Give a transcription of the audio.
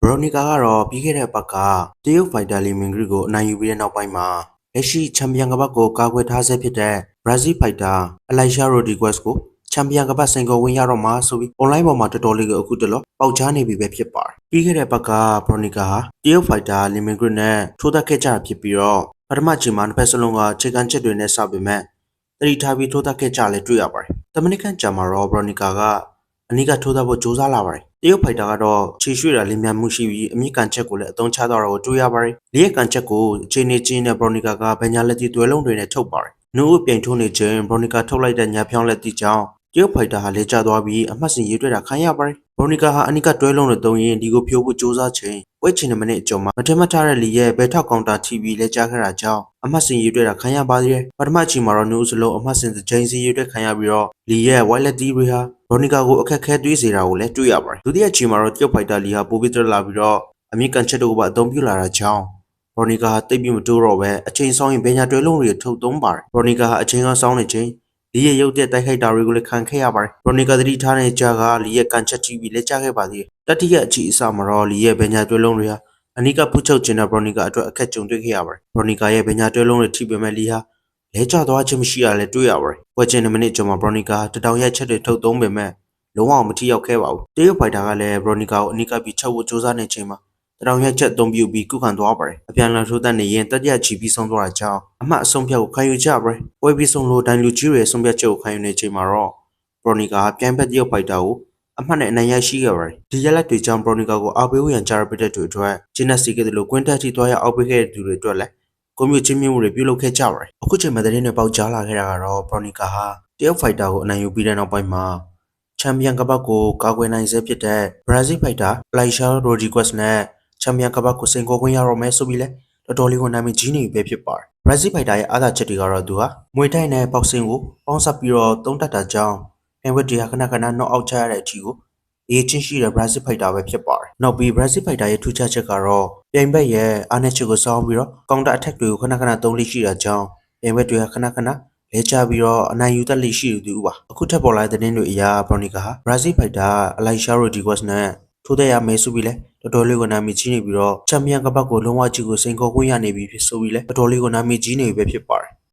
Veronica ကတော့ပြီးခဲ့တဲ့ဘက်ကတရုတ်ဖိုက်တာလီမင်ဂရီကိုအနိုင်ယူပြီးတဲ့နောက်ပိုင်းမှာလက်ရှိချန်ပီယံကပတ်ကိုကာကွယ်ထားဆဲဖြစ်တဲ့ Brazil ဖိုက်တာ Alisha Rodriguez ကိုချန်ပီယံကပတ်စိန်ခေါ်ဝင်ရတော့မှာဆိုပြီး online ပေါ်မှာတော်တော်လေးကိုအခုတလောပေါက်ကြားနေပြီပဲဖြစ်ပါတယ်။ပြီးခဲ့တဲ့ဘက်က Veronica ဟာတရုတ်ဖိုက်တာလီမင်ဂရီနဲ့ထိုးသက်ခဲ့ကြတာဖြစ်ပြီးတော့ပထမချိန်မှာတစ်ဖက်စလုံးကခြေခံချက်တွေနဲ့စပေမဲ့တတိထားပြီးထိုးသက်ခဲ့ကြလဲတွေ့ရပါတယ်။တမနစ်ခန့်ကြာမှာတော့ Veronica ကအနီးကထိုးသက်ဖို့ကြိုးစားလာပါတယ်။တရုတ်ဖိုက်တာကတော့ခြေရွှေ့တာလင်းမြန်မှုရှိပြီးအမြင့်ကန်ချက်ကိုလည်းအသုံးချတော့တာကိုတွေ့ရပါတယ်။လေးရကန်ချက်ကိုအခြေအနေချင်းနဲ့ Veronica ကဗညာလက်တီတွဲလုံးတွေနဲ့ထုတ်ပါတယ်။နှုတ်ပြိန်ထိုးနေခြင်း Veronica ထုတ်လိုက်တဲ့ညာဖြောင်းလက်တီကြောင့်တရုတ်ဖိုက်တာဟာလဲကျသွားပြီးအမှတ်စဉ်ရေးတွေ့တာခံရပါတယ်။ Veronica ဟာအနီးကတွဲလုံးတွေသုံးရင်းဒီကိုဖြိုးဖို့ကြိုးစားခြင်းပွဲချင်တဲ့မိနစ်အကျော်မှာမထင်မှတ်ထားတဲ့လီရဲ့ဘယ်ထောက်ကောင်တာ TV လဲကြားခဲ့တာကြောင့်အမှတ်စဉ်ရေးတွေ့တာခံရပါသေးတယ်။ပထမအချိန်မှာတော့နှုတ်စလုံးအမှတ်စဉ်တစ်ချိန်စီရေးတွေ့ခံရပြီးတော့လီရဲ့ white လက်တီတွေဟာ Veronica ကိုအခက်ခဲတွေးစေတာကိုလည်းတွေ့ရပါတယ်။ဒုတိယအချိန်မှာတော့တရုတ်ဖိုက်တာလီဟာပိုပြီးတက်လာပြီးတော့အမြင့်ကန်ချက်တို့ကပါအသုံးပြုလာတာကြောင့်Veronica ဟာတိတ်ပြီးမတိုးတော့ပဲအချိန်ဆောင်ရင်ဘယ်ညာတွဲလုံးတွေထုတ်သုံးပါတယ်။ Veronica ဟာအချိန်ကစောင်းနေချိန်လီရဲ့ရုပ်တဲ့တိုက်ခိုက်တာတွေကိုလည်းခံခဲ့ရပါတယ်။ Veronica သတိထားတဲ့ကြားကလီရဲ့ကန်ချက် TV လည်းကြားခဲ့ပါသေးတယ်။တတိယအချိန်အစမှာတော့လီရဲ့ဘယ်ညာတွဲလုံးတွေဟာအနီးကဖုတ်ချုပ်ခြင်းနဲ့ Veronica အတွက်အခက်ကြုံတွေ့ခဲ့ရပါတယ်။ Veronica ရဲ့ဘယ်ညာတွဲလုံးတွေထိပေမဲ့လီဟာလဲကျသွားခြင်းမရှိရလဲတွေ့ရပါတယ်။ပွဲချင်းတဲ့မိနစ်ကျော်မှာ Veronica တတောင်ရက်ချက်တွေထုတ်သုံးပေမဲ့လုံးဝမထိရောက်ခဲ့ပါဘူး။တရုတ်ဖိုက်တာကလည်း Veronica ကိုအနီးကပြီးချုပ်ဖို့ကြိုးစားနေချိန်မှာတတောင်ရက်ချက်အသုံးပြုပြီးကုခံသွားပါတယ်။အပြန်အလှန်ထိုးတက်နေရင်တတိယချီပြီးဆုံးသွားတာကြောင့်အမှတ်အဆုံးဖြတ်ကိုခံယူကြပါတယ်။ပွဲပြီးဆုံးလို့ဒိုင်လူကြီးတွေဆုံးဖြတ်ချက်ကိုခံယူနေချိန်မှာတော့ Veronica ပြိုင်ဘက်တရုတ်ဖိုက်တာကိုအမှတ်နဲ့အနိုင်ရရှိခဲ့ပါတယ်။ဒီရက်လက်တွေကြောင့် Veronica ကိုအားပေးဝရန်ကြားရတဲ့သူတွေအတွက်ဂျင်းနက်စီကတဲ့လိုကွင်းတက်ထိသွားရအောက်ပေးခဲ့တဲ့သူတွေအတွက်လည်းကွန်မြူချင်းမြင့်မှုတွေပြုလုပ်ခဲ့ကြပါတယ်။အခုချိန်မှာသတင်းတွေပေါက်ကြားလာခဲ့တာကတော့ Veronica ဟာတရုတ်ဖိုက်တာကိုအနိုင်ယူပြီးတဲ့နောက်ပိုင်းမှာချန်ပီယံကပတ်ကိုကာကွယ်နိုင်ဆဲဖြစ်တဲ့ Brazil ဖိုက်တာ Alisha Rodriguez နဲ့ချန်ပီယံကပတ်ကိုစိန်ခေါ်ခွင့်ရတော့မယ်ဆိုပြီးလဲတော်တော်လေးကိုနာမည်ကြီးနေပြီပဲဖြစ်ပါတယ်။ Brazil ဖိုက်တာရဲ့အားသာချက်တွေကတော့သူဟာမွေတိုက်နဲ့ပေါက်စင်ကိုပေါင်းစပ်ပြီးတော့သုံးတတ်တာကြောင့်ပြိုင်ပွဲတွေဟာခဏခဏနောက်အောက်ချရတဲ့အထိကိုရေးချင်းရှိတဲ့ Brazil ဖိုက်တာပဲဖြစ်ပါတယ်။နောက်ပြီး Brazil ဖိုက်တာရဲ့ထူးခြားချက်ကတော့ပြိုင်ဘက်ရဲ့အားနည်းချက်ကိုစောင်းပြီးတော့ counter attack တွေကိုခဏခဏသုံးလိရှိတာကြောင့်ပြိုင်ဘက်တွေဟာခဏခဏလဲကျပြီးတော့အနိုင်ယူတတ်လိရှိသူပါ။အခုထပ်ပေါ်လာတဲ့သတင်းတွေအရ Veronica ဟာ Brazil ဖိုက်တာ Alisha Rodriguez နဲ့ထိုးတဲ့ရမယ်ဆိုပြီးလဲတော်တော်လေးကိုနာမည်ကြီးနေပြီးတော့ချန်ပီယံကပတ်ကိုလုံးဝကြီးကိုစိန်ခေါ်ခွင့်ရနေပြီဖြစ်ဆိုပြီးလဲတော်တော်လေးကိုနာမည်ကြီးနေပြီပဲဖြစ်ပါတယ်။